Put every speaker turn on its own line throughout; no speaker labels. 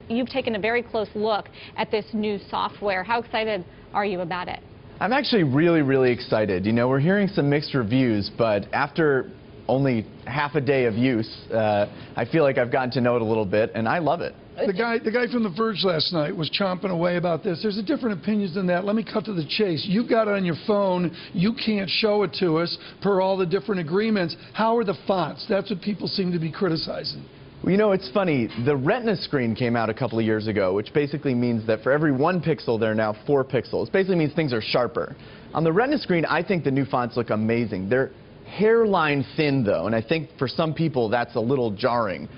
you've taken a very close look at this new software. How excited are you about it?
I'm actually really excited. You know, we're hearing some mixed reviews, but after only half a day of use, I feel like I've gotten to know it a little bit, and I love it.
The guy from The Verge last night was chomping away about this. There's different opinions than that. Let me cut to the chase. You've got it on your phone. You can't show it to us per all the different agreements. How are the fonts? That's what people seem to be criticizing.
Well, you know, it's funny. The Retina screen came out a couple of years ago, which basically means that for every 1 pixel, there are now 4 pixels. It basically means things are sharper. On the Retina screen, I think the new fonts look amazing. They're hairline thin, though, and I think for some people that's a little jarring.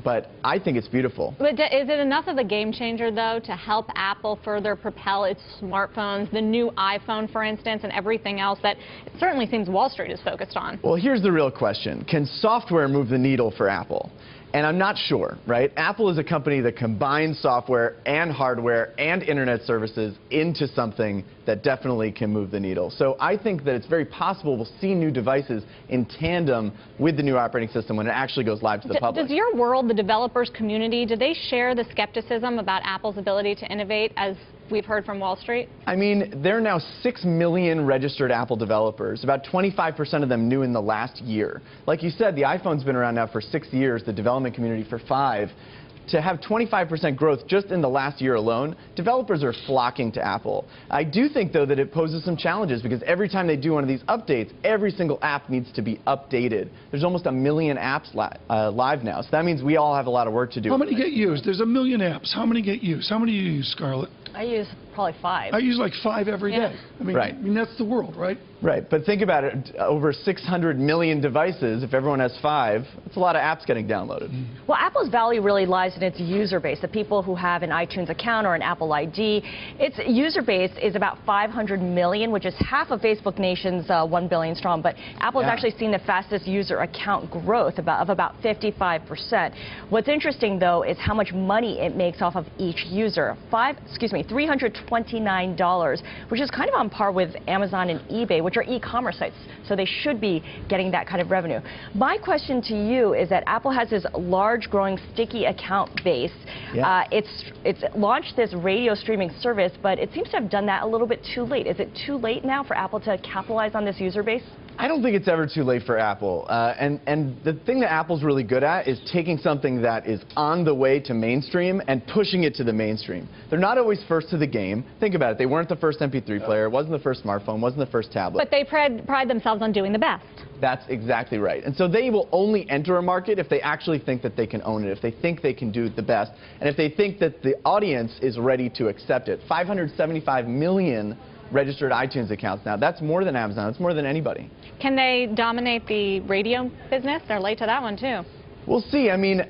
But I think it's beautiful.
But is it enough of a game changer, though, to help Apple further propel its smartphones, the new iPhone, for instance, and everything else that it certainly seems Wall Street is focused on?
Well, here's the real question. Can software move the needle for Apple? And I'm not sure, right? Apple is a company that combines software and hardware and internet services into something that definitely can move the needle. So I think that it's very possible we'll see new devices in tandem with the new operating system when it actually goes live to the public.
Does your world, the developers community, do they share the skepticism about Apple's ability to innovate, as we've heard from Wall Street?
I mean, there are now 6 million registered Apple developers, about 25% of them new in the last year. Like you said, the iPhone's been around now for 6 years, the development community for 5. To have 25% growth just in the last year alone, developers are flocking to Apple. I do think, though, that it poses some challenges because every time they do one of these updates, every single app needs to be updated. There's almost 1 million apps live now, so that means we all have a lot of work to do.
How many get used? There's 1 million apps. How many get used? How many do you use, Scarlet?
I use probably 5.
I use like 5 every day. I mean,
right.
I mean, that's the world, right?
Right, but think about it, over 600 million devices, if everyone has 5, that's a lot of apps getting downloaded.
Well, Apple's value really lies in its user base, the people who have an iTunes account or an Apple ID. Its user base is about 500 million, which is half of Facebook Nation's 1 billion strong, but Apple's actually seen the fastest user account growth of about 55%. What's interesting, though, is how much money it makes off of each user. $329, which is kind of on par with Amazon and eBay, which are e-commerce sites, so they should be getting that kind of revenue. My question to you is that Apple has this large, growing, sticky account base. It's launched this radio streaming service, but it seems to have done that a little bit too late. Is it too late now for Apple to capitalize on this user base?
I don't think it's ever too late for Apple. And the thing that Apple's really good at is taking something that is on the way to mainstream and pushing it to the mainstream. They're not always first to the game. Think about it. They weren't the first MP3 player. It wasn't the first smartphone. It wasn't the first tablet.
But they pride themselves on doing the best.
That's exactly right. And so they will only enter a market if they actually think that they can own it, if they think they can do it the best, and if they think that the audience is ready to accept it. 575 million registered iTunes accounts now. That's more than Amazon. That's more than anybody.
Can they dominate the radio business? They're late to that one, too.
We'll see. I mean,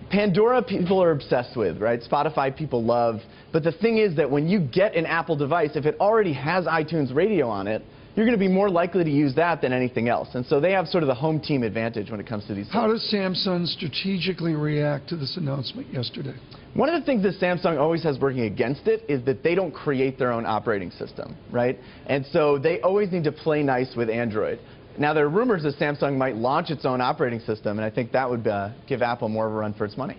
Pandora people are obsessed with, right? Spotify people love. But the thing is that when you get an Apple device, if it already has iTunes radio on it, you're going to be more likely to use that than anything else. And so they have sort of the home team advantage when it comes to these things.
How does Samsung strategically react to this announcement yesterday?
One of the things that Samsung always has working against it is that they don't create their own operating system, right? And so they always need to play nice with Android. Now, there are rumors that Samsung might launch its own operating system, and I think that would give Apple more of a run for its money.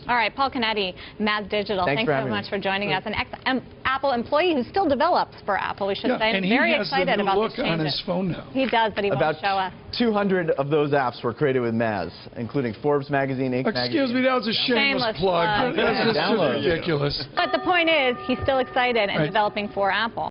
All right, Paul Canetti, Maz Digital, thanks so much for joining us. An ex-Apple employee who still develops for Apple, we should say. I'm very excited about this change.
And he has the new look on his phone now.
He does, but he won't show us.
200 of those apps were created with Maz, including Forbes magazine, Inc.
Excuse me, that was a shameless plug. That's just ridiculous.
But the point is, he's still excited and developing for Apple.